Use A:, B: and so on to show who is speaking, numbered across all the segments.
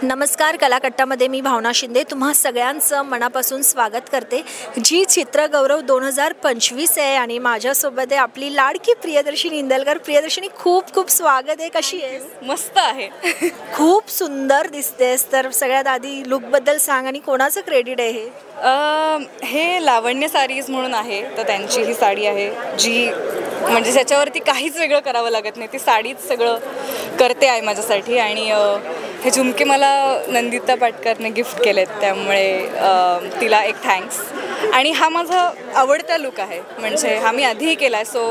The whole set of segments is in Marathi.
A: नमस्कार, कलाकट्टामध्ये मी भावना शिंदे तुम्हा सगळ्यांचं मनापासून स्वागत करते. जी चित्रगौरव 2025 आहे आणि माझ्यासोबत आहे आपली लाडकी प्रियदर्शनी इंदलकर. प्रियदर्शनी, खूप खूप स्वागत आहे. कशी आहेस?
B: मस्त आहे.
A: खूप सुंदर दिसतेस. तर सगळ्यात आधी लुकबद्दल सांग आणि कोणाचं क्रेडिट आहे हे?
B: हे लावण्य सारीज म्हणून आहे, तर त्यांची ही साडी आहे जी म्हणजे त्याच्यावरती काहीच वेगळं करावं लागत नाही. ती साडीच सगळं करते आहे माझ्यासाठी. आणि हे झुमके मला नंदिता पाटकरने गिफ्ट केलेत, त्यामुळे तिला एक थँक्स. आणि हा माझा आवडता लुक आहे, म्हणजे हा मी आधीही केला आहे. सो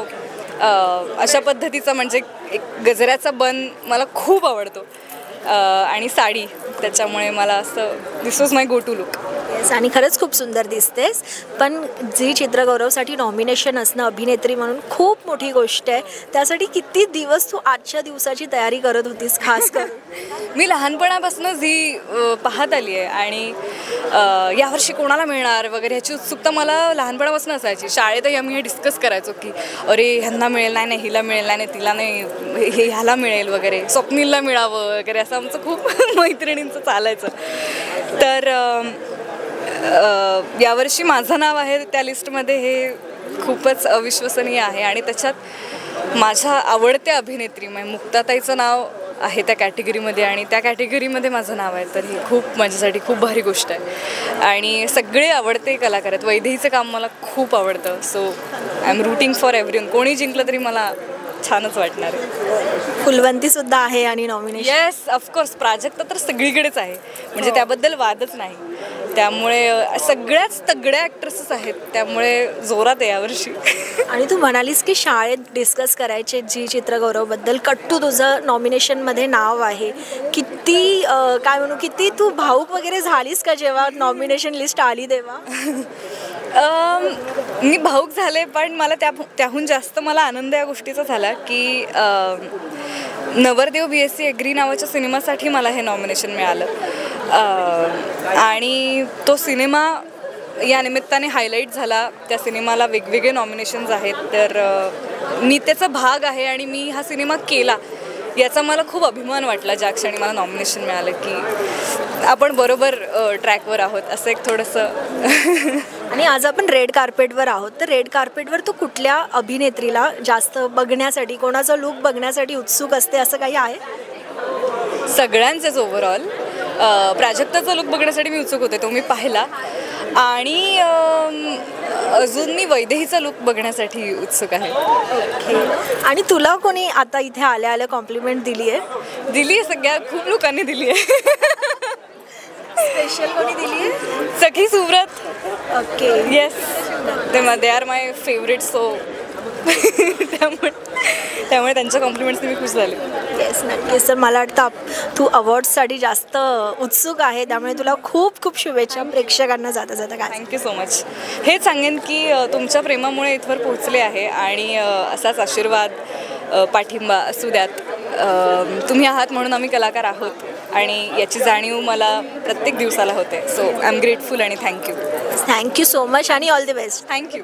B: अशा पद्धतीचा म्हणजे एक गजऱ्याचा बन मला खूप आवडतो आणि साडी, त्याच्यामुळे मला असं this was my go to look.
A: Yes, आणि खरंच खूप सुंदर दिसतेस. पण झी चित्रगौरवसाठी नॉमिनेशन असणं अभिनेत्री म्हणून खूप मोठी गोष्ट आहे. त्यासाठी किती दिवस तू आजच्या दिवसाची तयारी करत होतीस खास करून?
B: मी लहानपणापासून झी पाहत आली आहे आणि यावर्षी कोणाला मिळणार वगैरे ह्याची उत्सुकता मला लहानपणापासून असायची. शाळेतही आम्ही हे डिस्कस करायचो की अरे ह्यांना मिळेल नाही, हिला मिळेल नाही, तिला नाही, हे ह्याला मिळेल वगैरे, स्वप्नीलला मिळावं वगैरे, असं आमचं खूप मैत्रिणींचं चालायचं. तर यावर्षी माझं नाव आहे त्या लिस्टमध्ये, हे खूपच अविश्वसनीय आहे. आणि त्याच्यात माझ्या आवडत्या अभिनेत्री म्हणजे मुक्ताताईचं नाव आहे त्या कॅटेगरीमध्ये, आणि त्या कॅटेगरीमध्ये माझं नाव आहे. तर ही खूप माझ्यासाठी खूप भारी गोष्ट आहे. आणि सगळे आवडते कलाकार आहेत. वैदेहीचं काम मला खूप आवडतं. So I am rooting for everyone. कोणी जिंकलं तरी मला छानच वाटणार आहे.
A: फुलवंतीसुद्धा आहे आणि नॉमिनेशन.
B: Yes, of course. प्राजक्ता तर सगळीकडेच आहे, म्हणजे त्याबद्दल वादच नाही. त्यामुळे सगळ्याच तगड्या ॲक्ट्रेसेस आहेत, त्यामुळे जोरात आहे यावर्षी.
A: आणि तू म्हणालीस की शाळेत डिस्कस करायचे जी चित्रगौरवबद्दल. कट्टू, तुझं नॉमिनेशनमध्ये नाव आहे. किती काय म्हणू, किती तू भाऊक वगैरे झालीस का जेव्हा नॉमिनेशन लिस्ट आली तेव्हा?
B: मी भाऊक झाले, पण मला त्याहून जास्त मला आनंद या गोष्टीचा झाला की नवरदेव BSc ॲग्री नावाच्या सिनेमासाठी मला हे नॉमिनेशन मिळालं. आणि तो सिनेमा या निमित्ताने हायलाईट झाला. त्या सिनेमाला वेगवेगळे नॉमिनेशन्स आहेत, तर मी त्याचा भाग आहे आणि मी हा सिनेमा केला याचा मला खूप अभिमान वाटला ज्या क्षणी मला नॉमिनेशन मिळालं, की आपण बरोबर ट्रॅकवर आहोत, असं एक थोडंसं.
A: आणि आज आपण रेड कार्पेटवर आहोत, तर रेड कार्पेटवर तू कुठल्या अभिनेत्रीला जास्त बघण्यासाठी, कोणाचा लूक बघण्यासाठी उत्सुक असते, असं काही आहे?
B: सगळ्यांचेच ओव्हरऑल. प्राजक्ताचा लूक बघण्यासाठी मी उत्सुक होते, तो मी पाहिला. आणि अजून मी वैदेहीचा लूक बघण्यासाठी उत्सुक आहे.
A: आणि तुला कोणी आता इथे आल्या आल्या कॉम्प्लिमेंट दिली आहे?
B: दिली आहे, सगळ्या खूप लोकांनी दिली आहे.
A: स्पेशल कोणी दिली आहे?
B: Sakhi Suvrat.
A: Okay.
B: Yes, they are my favourite. So त्यामुळे त्यांच्या कॉम्प्लिमेंट्सने मी खुश झाले.
A: येस, नक्कीच. तर मला वाटतं तू अवॉर्ड्ससाठी जास्त उत्सुक आहे, त्यामुळे तुला खूप खूप शुभेच्छा प्रेक्षकांना जाता जाता. काय?
B: Thank you so much. हेच सांगेन की तुमच्या प्रेमामुळे इथवर पोहोचले आहे आणि असाच आशीर्वाद, पाठिंबा असू द्यात. तुम्ही आहात म्हणून आम्ही कलाकार आहोत, आणि याची जाणीव मला प्रत्येक दिवसाला होते. सो आय एम ग्रेटफुल आणि थँक्यू.
A: थँक्यू सो मच आणि ऑल द बेस्ट.
B: थँक्यू.